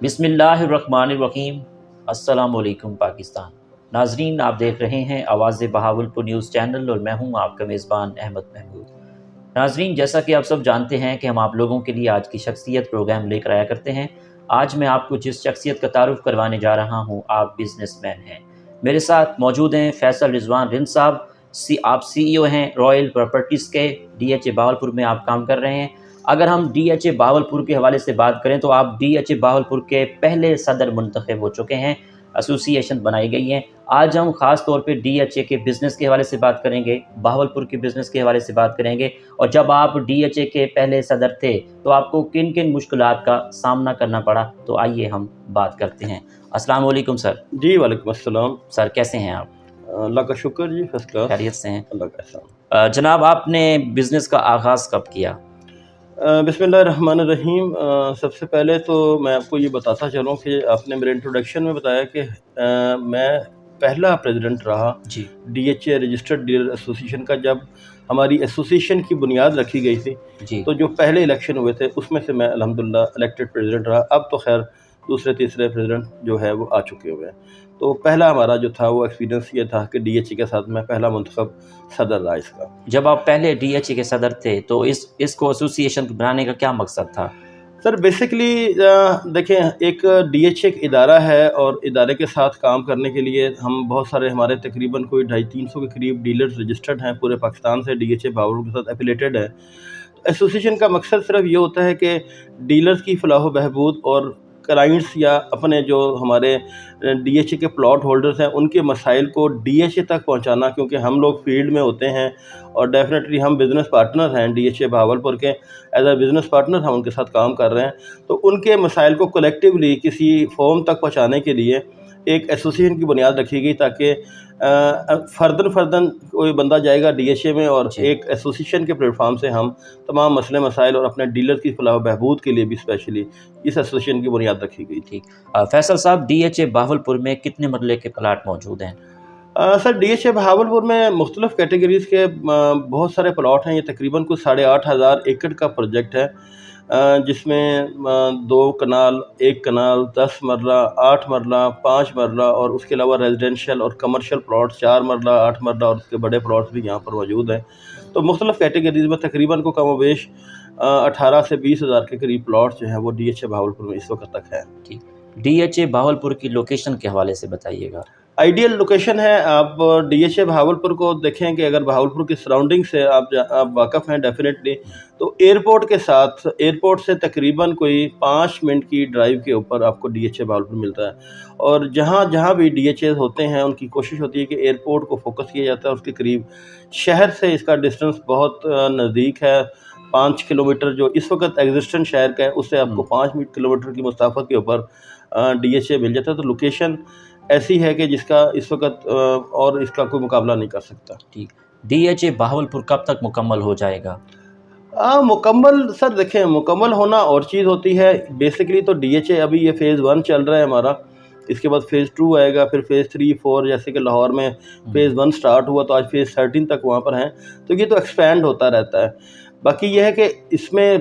بسم اللہ الرحمن الرحیم۔ السلام علیکم پاکستان۔ ناظرین، آپ دیکھ رہے ہیں آواز بہاولپور نیوز چینل اور میں ہوں آپ کا میزبان احمد محمود۔ ناظرین، جیسا کہ آپ سب جانتے ہیں کہ ہم آپ لوگوں کے لیے آج کی شخصیت پروگرام لے کر آیا کرتے ہیں۔ آج میں آپ کو جس شخصیت کا تعارف کروانے جا رہا ہوں، آپ بزنس مین ہیں۔ میرے ساتھ موجود ہیں فیصل رضوان رند صاحب۔ آپ سی ای او ہیں رائل پراپرٹیز کے، ڈی ایچ اے بہاولپور میں آپ کام کر رہے ہیں۔ اگر ہم ڈی ایچ اے بہاولپور کے حوالے سے بات کریں تو آپ ڈی ایچ اے بہاولپور کے پہلے صدر منتخب ہو چکے ہیں، ایسوسی ایشن بنائی گئی ہیں۔ آج ہم خاص طور پہ ڈی ایچ اے کے بزنس کے حوالے سے بات کریں گے، بہاولپور کے بزنس کے حوالے سے بات کریں گے، اور جب آپ ڈی ایچ اے کے پہلے صدر تھے تو آپ کو کن کن مشکلات کا سامنا کرنا پڑا، تو آئیے ہم بات کرتے ہیں۔ السلام علیکم سر۔ جی وعلیکم السلام۔ سر کیسے ہیں آپ؟ اللہ کا شکر جی، فرسٹ کلاس، خیریت سے ہیں؟ اللہ کا احسان۔ جناب، آپ نے بزنس کا آغاز کب کیا؟ بسم اللہ الرحمن الرحیم۔ سب سے پہلے تو میں آپ کو یہ بتاتا چلوں کہ آپ نے میرے انٹروڈکشن میں بتایا کہ میں پہلا پریزیڈنٹ رہا G D H A registered dealer association کا۔ جب ہماری ایسوسیشن کی بنیاد رکھی گئی تھی جی تو جو پہلے الیکشن ہوئے تھے اس میں سے میں الحمدللہ الیکٹڈ پریزیڈنٹ رہا۔ اب تو خیر دوسرے تیسرے پریزیڈنٹ جو ہے وہ آ چکے ہوئے ہیں۔ تو پہلا ہمارا جو تھا وہ ایکسپیرینس یہ تھا کہ ڈی ایچ اے کے ساتھ میں پہلا منتخب صدر رہا اس کا۔ جب آپ پہلے ڈی ایچ اے کے صدر تھے تو اس کو ایسوسی ایشن بنانے کا کیا مقصد تھا؟ سر بیسکلی دیکھیں، ایک ڈی ایچ اے ایک ادارہ ہے اور ادارے کے ساتھ کام کرنے کے لیے ہم بہت سارے، ہمارے تقریباً کوئی 250-300 کے قریب ڈیلرز رجسٹرڈ ہیں پورے پاکستان سے، ڈی ایچ اے بہاولپور کے ساتھ ایفیلیٹڈ ہے۔ ایسوسیشن کا مقصد صرف یہ ہوتا ہے کہ ڈیلرز کی فلاح و بہبود اور کلائنٹس یا اپنے جو ہمارے ڈی ایچ اے کے پلاٹ ہولڈرز ہیں ان کے مسائل کو ڈی ایچ اے تک پہنچانا، کیونکہ ہم لوگ فیلڈ میں ہوتے ہیں اور ڈیفینیٹلی ہم بزنس پارٹنر ہیں ڈی ایچ اے بہاولپور کے، ایز اے بزنس پارٹنر ہم ان کے ساتھ کام کر رہے ہیں۔ تو ان کے مسائل کو کلیکٹیولی کسی فورم تک پہنچانے کے لیے ایک ایسوسیشن کی بنیاد رکھی گئی، تاکہ فردن کوئی بندہ جائے گا ڈی ایچ اے میں اور ایک ایسوسیشن کے پلیٹ فارم سے ہم تمام مسئلے مسائل اور اپنے ڈیلر کی فلاح و بہبود کے لیے بھی اسپیشلی اس ایسوسیشن کی بنیاد رکھی گئی تھی۔ فیصل صاحب، ڈی ایچ اے بہاولپور میں کتنے مرلے کے پلاٹ موجود ہیں؟ سر ڈی ایچ اے بہاولپور میں مختلف کیٹیگریز کے بہت سارے پلاٹ ہیں۔ یہ تقریباً کچھ 8,500 ایکڑ کا پروجیکٹ ہے، جس میں 2 کنال، 1 کنال، 10 مرلہ، 8 مرلہ، 5 مرلہ اور اس کے علاوہ ریزیڈینشیل اور کمرشل پلاٹس 4 مرلہ، 8 مرلہ اور اس کے بڑے پلاٹس بھی یہاں پر موجود ہیں۔ تو مختلف کیٹیگریز میں تقریباً کو کم و بیش 18 سے 20 ہزار کے قریب پلاٹس جو ہیں وہ ڈی ایچ اے بہاولپور میں اس وقت تک ہے۔ ڈی ایچ اے بہاولپور کی لوکیشن کے حوالے سے بتائیے گا۔ آئیڈیل لوکیشن ہے، آپ ڈی ایچ اے بہاولپور کو دیکھیں کہ اگر بہاولپور کی سراؤنڈنگ سے آپ واقف ہیں ڈیفینیٹلی، تو ایئرپورٹ کے ساتھ، ایئرپورٹ سے تقریباً کوئی 5 منٹ کی ڈرائیو کے اوپر آپ کو ڈی ایچ اے بہاولپور ملتا ہے۔ اور جہاں بھی ڈی ایچ اے ہوتے ہیں ان کی کوشش ہوتی ہے کہ ایئرپورٹ کو فوکس کیا جاتا ہے، اس کے قریب شہر سے اس کا ڈسٹنس بہت نزدیک ہے، 5 کلومیٹر جو اس وقت ایگزسٹنٹ شہر کا ہے اس سے آپ کو 5 کلومیٹر کی مسافت کے اوپر ڈی ایچ اے مل جاتا ہے۔ تو لوکیشن ایسی ہے کہ جس کا اس وقت اور اس کا کوئی مقابلہ نہیں کر سکتا۔ ٹھیک، ڈی ایچ اے بہاولپور کب تک مکمل ہو جائے گا؟ مکمل سر دیکھیں، مکمل ہونا اور چیز ہوتی ہے۔ بیسکلی تو ڈی ایچ اے ابھی یہ فیز 1 چل رہا ہے ہمارا، اس کے بعد فیز 2 آئے گا، پھر فیز 3 4، جیسے کہ لاہور میں فیز 1 سٹارٹ ہوا تو آج فیز 13 تک وہاں پر ہیں۔ تو یہ تو ایکسپینڈ ہوتا رہتا ہے۔ باقی یہ ہے کہ اس میں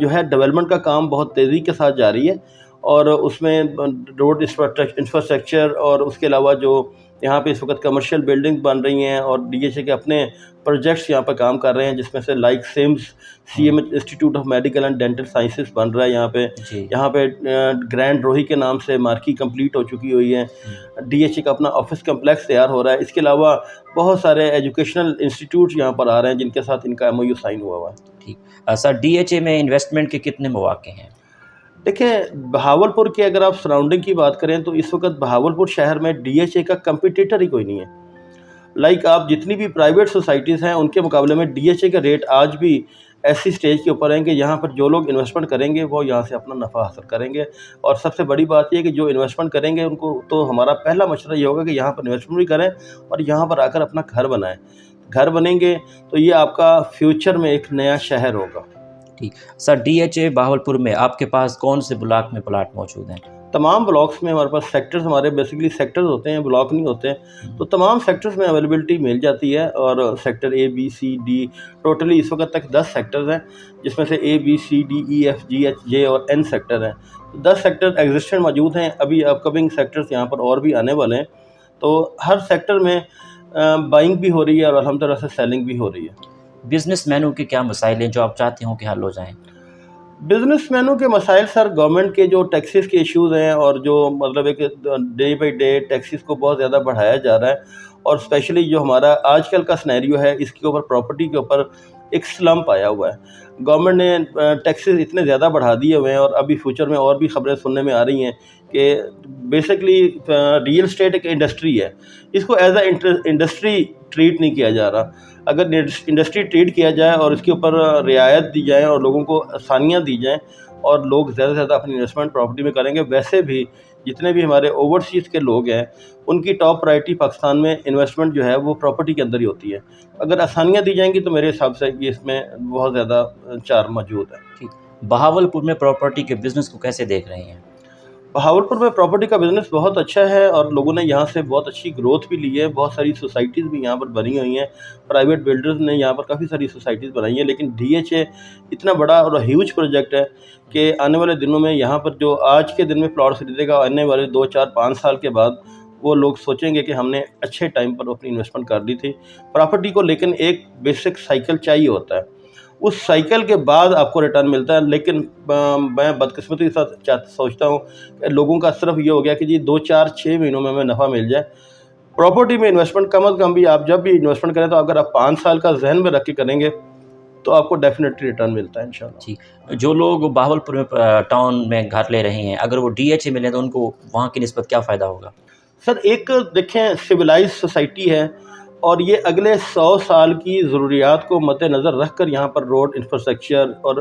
جو ہے ڈیولپمنٹ کا کام بہت تیزی کے ساتھ جاری ہے، اور اس میں روڈ انفراسٹرکچر اور اس کے علاوہ جو یہاں پہ اس وقت کمرشل بلڈنگ بن رہی ہیں، اور ڈی ایچ اے کے اپنے پروجیکٹس یہاں پہ کام کر رہے ہیں، جس میں سے like SIMS C M institute of medical and dental sciences بن رہا ہے یہاں پہ گرینڈ روہی کے نام سے مارکی کمپلیٹ ہو چکی ہوئی ہے۔ ڈی ایچ اے کا اپنا آفس کمپلیکس تیار ہو رہا ہے۔ اس کے علاوہ بہت سارے ایجوکیشنل انسٹیٹیوٹ یہاں پر آ رہے ہیں جن کے ساتھ ان کا ایم او یو سائن ہوا ہوا ہے۔ ٹھیک سر، ڈی ایچ اے میں انویسٹمنٹ کے کتنے مواقع ہیں؟ دیکھیں، بہاولپور کی اگر آپ سراؤنڈنگ کی بات کریں تو اس وقت بہاولپور شہر میں ڈی ایچ اے کا کمپیٹیٹر ہی کوئی نہیں ہے۔ آپ جتنی بھی پرائیویٹ سوسائٹیز ہیں ان کے مقابلے میں ڈی ایچ اے کا ریٹ آج بھی ایسی سٹیج کے اوپر ہیں کہ یہاں پر جو لوگ انویسٹمنٹ کریں گے وہ یہاں سے اپنا نفع حاصل کریں گے۔ اور سب سے بڑی بات یہ ہے کہ جو انویسٹمنٹ کریں گے ان کو تو ہمارا پہلا مشورہ یہ ہوگا کہ یہاں پر انویسٹمنٹ بھی کریں اور یہاں پر آ کر اپنا گھر بنائیں۔ گھر بنیں گے تو یہ آپ کا فیوچر میں ایک نیا شہر ہوگا۔ ٹھیک سر، ڈی ایچ اے بہاولپور میں آپ کے پاس کون سے بلاک میں پلاٹ موجود ہیں؟ تمام بلاکس میں ہمارے پاس سیکٹرز، ہمارے بیسیکلی سیکٹرز ہوتے ہیں، بلاک نہیں ہوتے ہیں، تو تمام سیکٹرز میں اویلیبلٹی مل جاتی ہے. اور sector A B C D, totally اس وقت تک 10 سیکٹرز ہیں، جس میں سے A B C D E F G H J اور این سیکٹر ہیں. 10 سیکٹر ایگزسٹنٹ موجود ہیں، ابھی اپ کمنگ سیکٹرز یہاں پر اور بھی آنے والے ہیں. تو ہر سیکٹر میں بائنگ بھی ہو رہی ہے اور الحمدللہ سے سیلنگ بھی ہو رہی ہے. بزنس مینوں کے کیا مسائل ہیں جو آپ چاہتے ہوں کہ حل ہو جائیں؟ بزنس مینوں کے مسائل سر، گورنمنٹ کے جو ٹیکسز کے ایشوز ہیں، اور جو مطلب ہے کہ ڈے بائی ڈے ٹیکسز کو بہت زیادہ بڑھایا جا رہا ہے، اور اسپیشلی جو ہمارا آج کل کا سنیریو ہے، اس کے اوپر پراپرٹی کے اوپر ایک سلمپ آیا ہوا ہے. گورنمنٹ نے ٹیکسز اتنے زیادہ بڑھا دیے ہوئے ہیں، اور ابھی فیوچر میں اور بھی خبریں سننے میں آ رہی ہیں کہ بیسکلی ریئل اسٹیٹ ایک انڈسٹری ہے، اس کو ایز اے انڈسٹری ٹریٹ نہیں کیا جا رہا. اگر انڈسٹری ٹریٹ کیا جائے اور اس کے اوپر رعایت دی جائیں اور لوگوں کو آسانیاں دی جائیں، اور لوگ زیادہ سے زیادہ اپنی انویسٹمنٹ پراپرٹی میں کریں گے. ویسے بھی جتنے بھی ہمارے اوورسیز کے لوگ ہیں، ان کی ٹاپ پرائرٹی پاکستان میں انویسٹمنٹ جو ہے وہ پراپرٹی کے اندر ہی ہوتی ہے. اگر آسانیاں دی جائیں گی تو میرے حساب سے یہ اس میں بہت زیادہ چار موجود ہے. بہاولپور میں پراپرٹی کے بزنس کو کیسے دیکھ رہے ہیں؟ بہاولپور میں پراپرٹی کا بزنس بہت اچھا ہے، اور لوگوں نے یہاں سے بہت اچھی گروتھ بھی لی ہے. بہت ساری سوسائٹیز بھی یہاں پر بنی ہوئی ہیں، پرائیویٹ بلڈرز نے یہاں پر کافی ساری سوسائٹیز بنائی ہیں. لیکن ڈی ایچ اے اتنا بڑا اور ہیوج پروجیکٹ ہے کہ آنے والے دنوں میں یہاں پر جو آج کے دن میں پلاٹ خریدے گا، آنے والے 2 4 5 سال کے بعد وہ لوگ سوچیں گے کہ ہم نے اچھے ٹائم پر اپنی انویسٹمنٹ کر دی تھی پراپرٹی کو. لیکن ایک بیسک سائیکل چاہیے ہوتا ہے، اس سائیکل کے بعد آپ کو ریٹرن ملتا ہے. لیکن میں بدقسمتی کے ساتھ سوچتا ہوں کہ لوگوں کا صرف یہ ہو گیا کہ جی 2 4 6 مہینوں میں ہمیں نفع مل جائے. پراپرٹی میں انویسٹمنٹ کم از کم بھی آپ جب بھی انویسٹمنٹ کریں تو اگر آپ 5 سال کا ذہن میں رکھ کے کریں گے تو آپ کو ڈیفینیٹلی ریٹرن ملتا ہے انشاءاللہ. جی، جو لوگ بہاولپور میں ٹاؤن میں گھر لے رہے ہیں، اگر وہ ڈی ایچ اے ملیں تو ان کو وہاں کی نسبت کیا فائدہ ہوگا؟ سر ایک دیکھیں سویلائز سوسائٹی ہے، اور یہ اگلے 100 سال کی ضروریات کو مد نظر رکھ کر یہاں پر روڈ انفراسٹرکچر، اور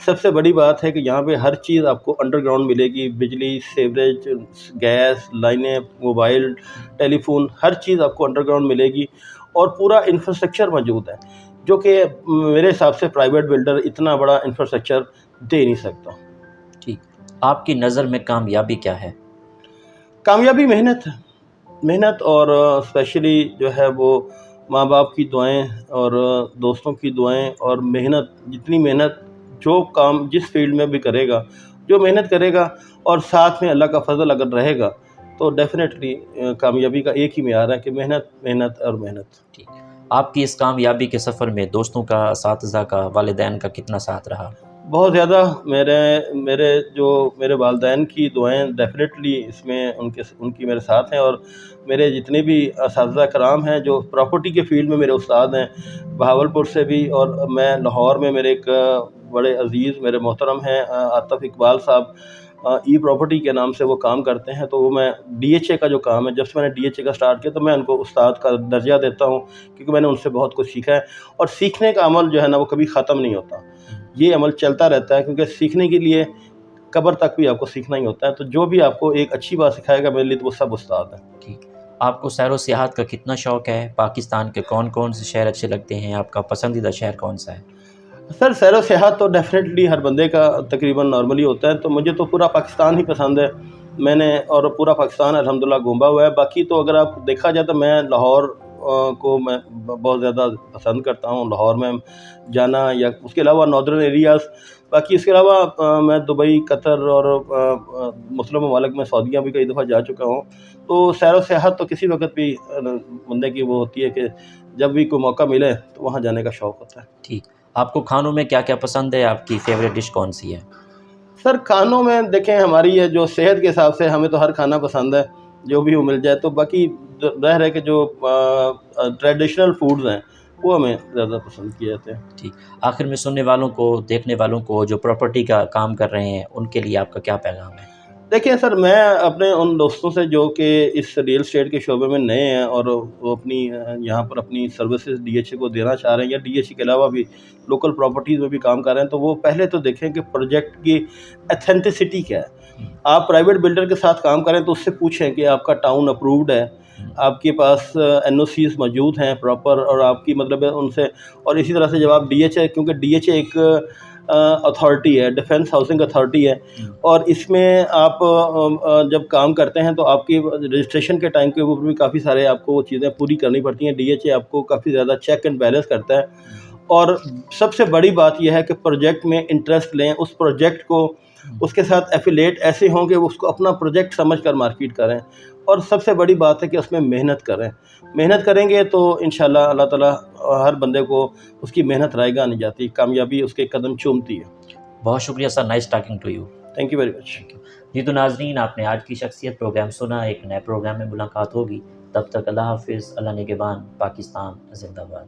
سب سے بڑی بات ہے کہ یہاں پہ ہر چیز آپ کو انڈر گراؤنڈ ملے گی. بجلی، سیوریج، گیس لائنیں، موبائل، ٹیلی فون، ہر چیز آپ کو انڈر گراؤنڈ ملے گی، اور پورا انفراسٹرکچر موجود ہے، جو کہ میرے حساب سے پرائیویٹ بلڈر اتنا بڑا انفراسٹرکچر دے نہیں سکتا. ٹھیک، آپ کی نظر میں کامیابی کیا ہے؟ کامیابی محنت ہے، محنت، اور اسپیشلی جو ہے وہ ماں باپ کی دعائیں اور دوستوں کی دعائیں اور محنت. جتنی محنت جو کام جس فیلڈ میں بھی کرے گا، جو محنت کرے گا، اور ساتھ میں اللہ کا فضل اگر رہے گا تو ڈیفینیٹلی کامیابی کا ایک ہی معیار ہے کہ محنت، محنت اور محنت. ٹھیک، آپ کی اس کامیابی کے سفر میں دوستوں کا، اساتذہ کا، والدین کا کتنا ساتھ رہا؟ بہت زیادہ. میرے والدین کی دعائیں ڈیفینیٹلی اس میں ان کی میرے ساتھ ہیں، اور میرے جتنے بھی اساتذہ کرام ہیں جو پراپرٹی کے فیلڈ میں میرے استاد ہیں بہاولپور سے بھی، اور میں لاہور میں میرے ایک بڑے عزیز میرے محترم ہیں عاطف اقبال صاحب، ای پراپرٹی کے نام سے وہ کام کرتے ہیں. تو وہ میں ڈی ایچ اے کا جو کام ہے، جب سے میں نے ڈی ایچ اے کا سٹارٹ کیا تو میں ان کو استاد کا درجہ دیتا ہوں، کیونکہ میں نے ان سے بہت کچھ سیکھا ہے. اور سیکھنے کا عمل جو ہے نا وہ کبھی ختم نہیں ہوتا، یہ عمل چلتا رہتا ہے، کیونکہ سیکھنے کے لیے قبر تک بھی آپ کو سیکھنا ہی ہوتا ہے. تو جو بھی آپ کو ایک اچھی بات سکھائے گا میرے لیے تو وہ سب استاد ہیں. ٹھیک، آپ کو سیر و سیاحت کا کتنا شوق ہے؟ پاکستان کے کون کون سے شہر اچھے لگتے ہیں؟ آپ کا پسندیدہ شہر کون سا ہے؟ سر سیر و سیاحت تو ڈیفینیٹلی ہر بندے کا تقریباً نارملی ہوتا ہے، تو مجھے تو پورا پاکستان ہی پسند ہے. میں نے اور پورا پاکستان الحمدللہ گھوما ہوا ہے. باقی تو اگر آپ دیکھا جائے تو میں لاہور کو میں بہت زیادہ پسند کرتا ہوں، لاہور میں جانا، یا اس کے علاوہ ناردرن ایریاز. باقی اس کے علاوہ میں دبئی، قطر اور مسلم ممالک میں سعودیہ بھی کئی دفعہ جا چکا ہوں. تو سیر و سیاحت تو کسی وقت بھی بندے کی وہ ہوتی ہے کہ جب بھی کوئی موقع ملے تو وہاں جانے کا شوق ہوتا ہے. ٹھیک، آپ کو کھانوں میں کیا کیا پسند ہے؟ آپ کی فیوریٹ ڈش کون سی ہے؟ سر کھانوں میں دیکھیں ہماری ہے جو صحت کے حساب سے ہمیں تو ہر کھانا پسند ہے، جو بھی وہ مل جائے. تو باقی رہ کے جو ٹریڈیشنل فوڈز ہیں وہ ہمیں زیادہ پسند کیے جاتے ہیں. ٹھیک، آخر میں سننے والوں کو، دیکھنے والوں کو جو پراپرٹی کا کام کر رہے ہیں ان کے لیے آپ کا کیا پیغام ہے؟ دیکھیں سر، میں اپنے ان دوستوں سے جو کہ اس ریئل اسٹیٹ کے شعبے میں نئے ہیں اور وہ اپنی یہاں پر اپنی سروسز ڈی ایچ اے کو دینا چاہ رہے ہیں، یا ڈی ایچ اے کے علاوہ بھی لوکل پراپرٹیز میں بھی کام کر رہے ہیں، تو وہ پہلے تو دیکھیں کہ پروجیکٹ کی ایتھینٹسٹی کیا ہے. آپ پرائیویٹ بلڈر کے ساتھ کام کریں تو اس سے پوچھیں کہ آپ کا ٹاؤن اپرووڈ ہے، آپ کے پاس این او سیز موجود ہیں پراپر، اور آپ کی مطلب ہے ان سے. اور اسی طرح سے جب آپ ڈی ایچ اے، کیونکہ ڈی ایچ اے ایک اتھارٹی ہے، ڈیفنس ہاؤسنگ اتھارٹی ہے، اور اس میں آپ جب کام کرتے ہیں تو آپ کی رجسٹریشن کے ٹائم کے اوپر بھی کافی سارے آپ کو وہ چیزیں پوری کرنی پڑتی ہیں. ڈی ایچ اے آپ کو کافی زیادہ چیک اینڈ بیلنس کرتا ہے. اور سب سے بڑی بات یہ ہے کہ پروجیکٹ میں انٹرسٹ لیں، اس پروجیکٹ کو اس کے ساتھ ایفیلیٹ ایسے ہوں کہ اس کو اپنا پروجیکٹ سمجھ کر مارکیٹ کریں. اور سب سے بڑی بات ہے کہ اس میں محنت کریں. محنت کریں گے تو انشاءاللہ اللہ تعالیٰ ہر بندے کو اس کی محنت رائے گاہ نہیں جاتی، کامیابی اس کے قدم چومتی ہے. بہت شکریہ sir, nice talking to you. Thank you very much. جی تو ناظرین، آپ نے آج کی شخصیت پروگرام سنا. ایک نئے پروگرام میں ملاقات ہوگی. تب تک اللہ حافظ. اللہ نگہبان. پاکستان زندہ باد.